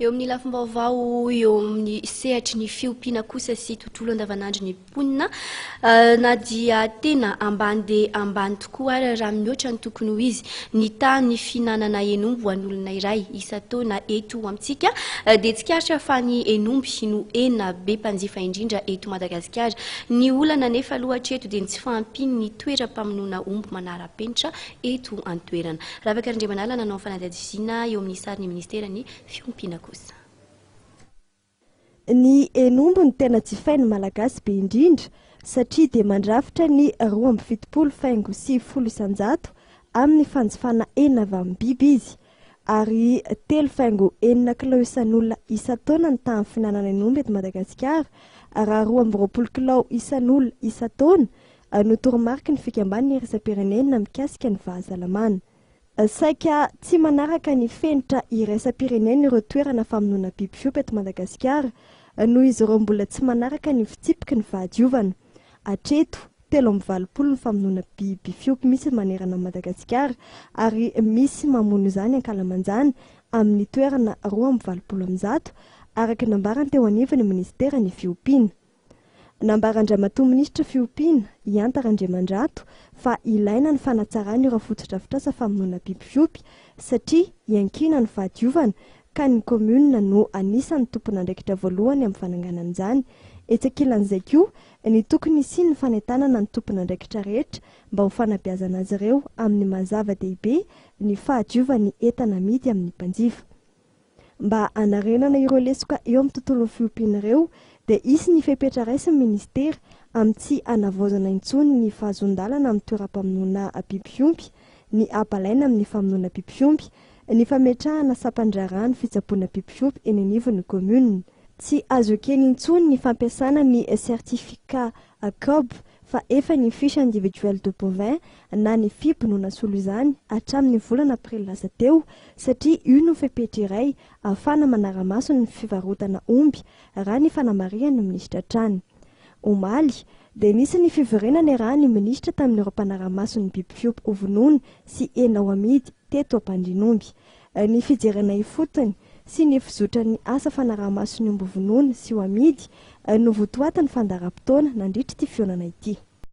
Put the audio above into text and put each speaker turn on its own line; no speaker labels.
eo amin'ny lafim-baovao eo amin'ny sehatra ny fiompiana kosa sy tontolo andavanandro ny mponina na dia tena ambany dia ambany tokoa ary raha mihoatra ny tokony ho izy ny tany finanana enombo an'olona iray isan-taona eto amintsika dia tsikaritra fa ny enomby no enina be mpanjifa indrindra eto Madagasikara. Ny olana nefa aloha hatreto dia tsy fahampiny ny toeram-pamonoana omby manara-penitra eto an-toerana. Ravaka Randriamanala nanao fanadihadiana eo amin'ny sarin'ny ministera ny fiompiana kosa.
Ny enombo ny tena jifain'ny malagasy be indrindra satria dia mandrafitra ny 270 faingo sy 10 isanjato amin'ny fanjifana enina avy amin'ny biby izy ary 3 faingo 4 kilao isan'olona isan-taona ny tahan'ny finanana enomby eto Madagasikara raha 20 kilao isan'olona isan-taona no toromarika ny fikambanana iraisam-pirenena mikasika ny fahasalamana. Saika tsy manaraka ny fenitra iraisam-pirenena ireo toerana famonoana biby fiompy eto Madagasikara noho izy ireo mbola tsy manaraka ny fitsipiky ny fahadiovana. Hatreto 320 ny famonoana biby fiompy misy manerana Madagasikara ary misy mamono izany Ankalamanjana amin'ny toerana 270 araka nambarany teo anivon'ny ministera ny fiompiana. Nambarandramatoa minisitra fiompiana Ianta Randriamandrato fa ilaina ny fanatsarana ireo fotodrafitrasa famonoana biby fiompy satria iankina ny fahadiovana ka ny komuna no anisan'ny tompon'andraikitra voalohany amin'ny fananganana izany. Etsakilan'izay koa ny tokony isiny ny fanentanana ny tompon'andraikitra rehetra mba ho fanabeazana azy ireo amin'ny mazava-dehibe ny fahadiovan'ny entana amidy amin'ny mpanjifa. Mba hanarenana ireo lesoka eo amin'ny tontolon'ny fiompiana ireo dia isy ny fepetra raisin'ny ministera amin'ny tsy hanavaozana intsony ny fahazon-dalana amin'ny toeram-pamonoana biby fiompy, ny abalaina amin'ny famonoana biby fiompy, ny fametrahana sampan-drarano fitsaboana biby fiompy eny anivon'ny komuna. Tsy azo ekeny intsony ny fampiasana ny sertifika COB fa efa ny fiche individuelle de bovin na ny FIB no nasolo izany hatramin'ny volana aprily lasa teo satria io no fepetra iray ahafana manara-maso ny fivarotana omby raha ny fanamariana ny minisitra trany. Omaly dia nisy ny fivorenana raha ny minisitra tamin'ireo mpanara-maso ny biby fiompy ovonoana sy enao amidy teto Ampandrinomby. Ny fijerena ifotony sy ny fizotra ny asa fanara-maso ny omby ovonoana sy ho amidy no votoatin'ny fandaharam-potoana nandritra ity fionana ity.